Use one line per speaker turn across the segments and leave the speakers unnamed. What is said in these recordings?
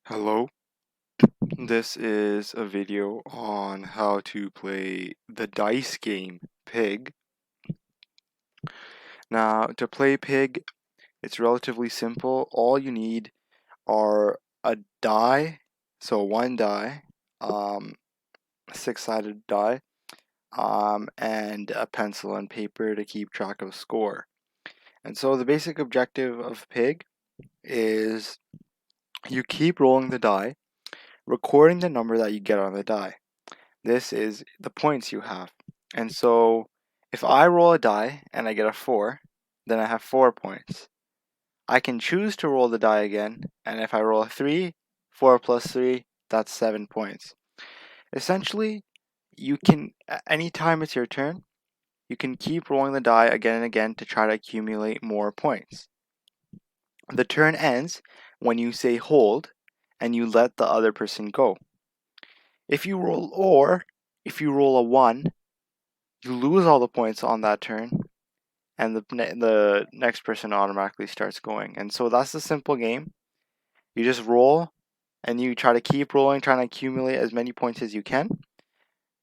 Hello, this is a video on how to play the dice game Pig. Now, to play Pig, it's relatively simple. All you need are a die, so one die, a six-sided die, and a pencil and paper to keep track of score. And so the basic objective of Pig is you keep rolling the die, recording the number that you get on the die. This is the points you have. And so if I roll a die and I get a 4, then I have 4 points. I can choose to roll the die again, and if I roll a 3, 4 plus 3, that's 7 points. Essentially, you can, anytime it's your turn, you can keep rolling the die again and again to try to accumulate more points. The turn ends when you say hold and you let the other person go. If you roll a 1, you lose all the points on that turn, and the next person automatically starts going. And so that's the simple game. You just roll, and you try to keep rolling, trying to accumulate as many points as you can.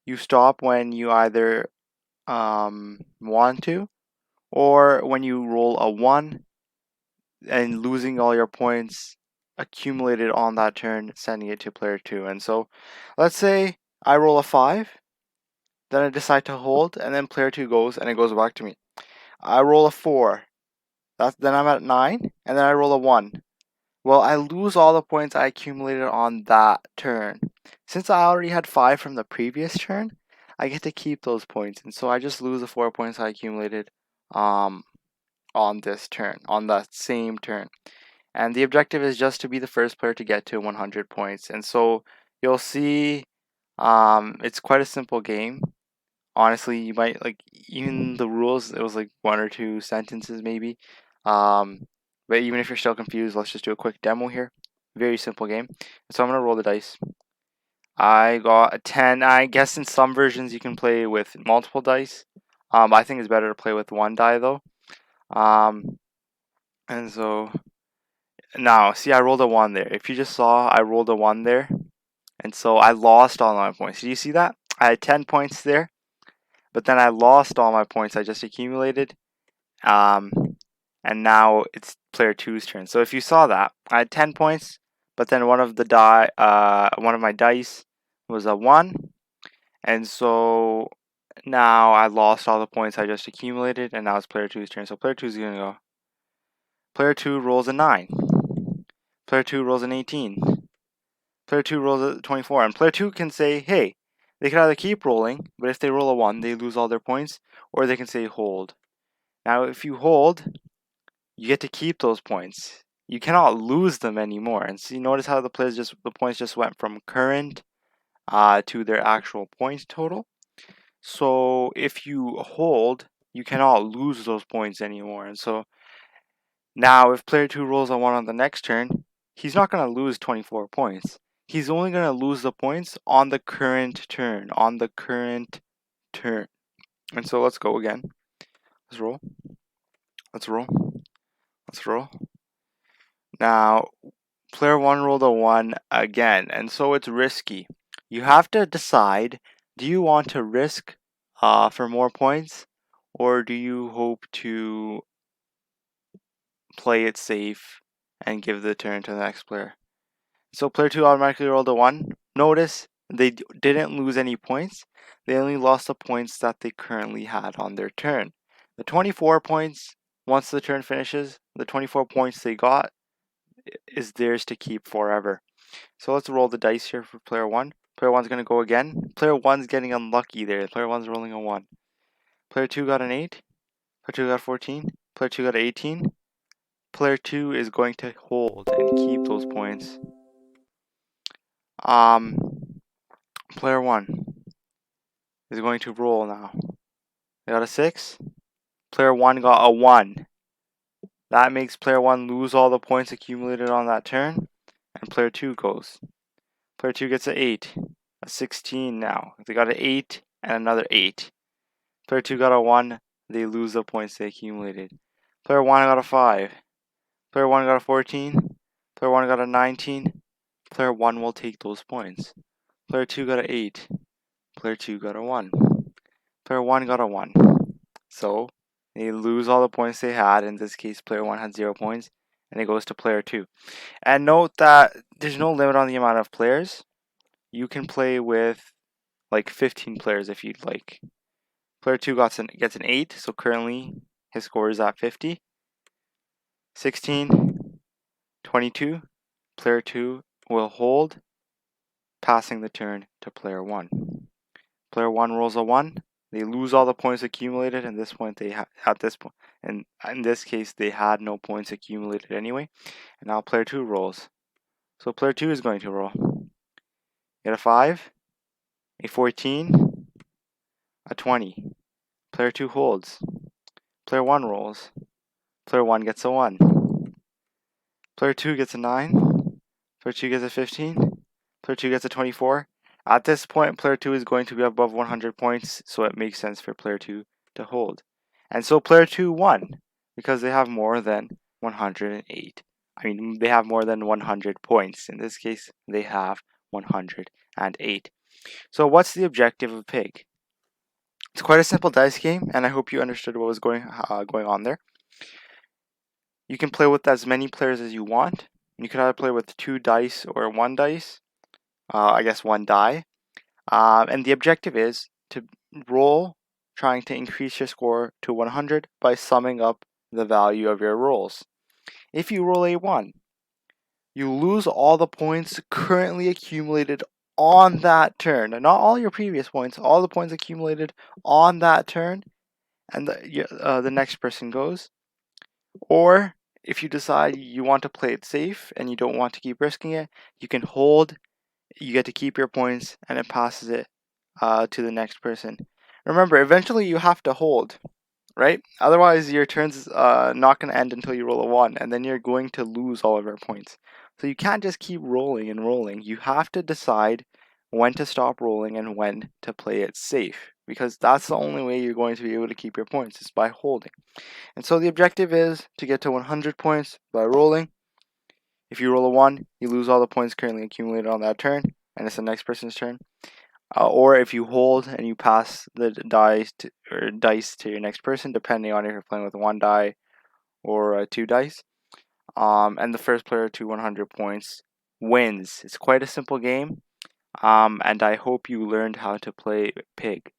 You stop when you either want to, or when you roll a 1 and losing all your points accumulated on that turn, sending it to player 2. And so let's say I roll a 5, then I decide to hold, and then player 2 goes, and it goes back to me. I roll a 4, then I'm at 9, and then I roll a 1. Well, I lose all the points I accumulated on that turn. Since I already had 5 from the previous turn, I get to keep those points, and so I just lose the 4 points I accumulated on this turn, on that same turn. And the objective is just to be the first player to get to 100 points. And so you'll see it's quite a simple game. Honestly, you might like even the rules, it was like 1 or 2 sentences maybe. But even if you're still confused, let's just do a quick demo here. Very simple game. So I'm gonna roll the dice. I got a 10. I guess in some versions you can play with multiple dice. I think it's better to play with one die though. And so now see, I rolled a 1 there. If you just saw, I rolled a 1 there, and so I lost all my points. Do you see that? I had 10 points there, but then I lost all my points I just accumulated. And now it's player 2's turn. So if you saw that, I had 10 points, but then one of my dice was a 1, and so now I lost all the points I just accumulated, and now it's player 2's turn. So player 2 is gonna go. Player 2 rolls a 9. Player 2 rolls an 18. Player 2 rolls a 24, and player 2 can say, hey, they can either keep rolling, but if they roll a 1, they lose all their points, or they can say hold. Now, if you hold, you get to keep those points. You cannot lose them anymore. And see, notice how the points just went from current to their actual points total. So if you hold, you cannot lose those points anymore. And so now, if player 2 rolls a 1 on the next turn, he's not going to lose 24 points. He's only going to lose the points on the current turn. And so let's go again. Let's roll. Let's roll. Let's roll. Now, player 1 rolled a 1 again, and so it's risky. You have to decide, do you want to risk for more points, or do you hope to play it safe and give the turn to the next player? So player 2 automatically rolled a 1. Notice they didn't lose any points. They only lost the points that they currently had on their turn. The 24 points, once the turn finishes, the 24 points they got is theirs to keep forever. So let's roll the dice here for player 1. Player 1's going to go again. Player 1's getting unlucky there. Player 1's rolling a 1. Player 2 got an 8. Player 2 got 14. Player 2 got 18. Player 2 is going to hold and keep those points. Player 1 is going to roll now. They got a 6. Player 1 got a 1. That makes player 1 lose all the points accumulated on that turn. And player 2 goes. Player 2 gets an 8. A 16 now. They got an 8 and another 8. Player 2 got a 1. They lose the points they accumulated. Player 1 got a 5. Player 1 got a 14. Player 1 got a 19. Player 1 will take those points. Player 2 got an 8. Player 2 got a 1. Player 1 got a 1. So they lose all the points they had. In this case, player 1 had 0 points, and it goes to player 2. And note that there's no limit on the amount of players. You can play with like 15 players if you'd like. Player 2 gets an 8, so currently his score is at 50. 16, 22. Player 2 will hold, passing the turn to player 1. Player 1 rolls a 1. They lose all the points accumulated, and this point at this point, and in this case they had no points accumulated anyway. And now player 2 rolls. So player 2 is going to roll. Get a 5, a 14, a 20. Player 2 holds. Player 1 rolls. Player 1 gets a 1. Player 2 gets a 9. Player 2 gets a 15. Player 2 gets a 24. At this point, player 2 is going to be above 100 points, so it makes sense for player 2 to hold. And so player 2 won, because they have more than 108. They have more than 100 points. In this case, they have 108. So what's the objective of Pig? It's quite a simple dice game, and I hope you understood what was going on there. You can play with as many players as you want. You could either play with 2 dice or 1 dice. I guess 1 die. And the objective is to roll, trying to increase your score to 100 by summing up the value of your rolls. If you roll a 1, you lose all the points currently accumulated on that turn. And not all your previous points, all the points accumulated on that turn, and the next person goes. Or if you decide you want to play it safe and you don't want to keep risking it, you can hold. You get to keep your points, and it passes it to the next person. Remember, eventually you have to hold, right? Otherwise, your turn's not going to end until you roll a 1, and then you're going to lose all of your points. So you can't just keep rolling and rolling. You have to decide when to stop rolling and when to play it safe, because that's the only way you're going to be able to keep your points, is by holding. And so the objective is to get to 100 points by rolling. If you roll a 1, you lose all the points currently accumulated on that turn, and it's the next person's turn. Or if you hold and you pass the dice to your next person, depending on if you're playing with 1 die or 2 dice. And the first player to 100 points wins. It's quite a simple game, and I hope you learned how to play Pig.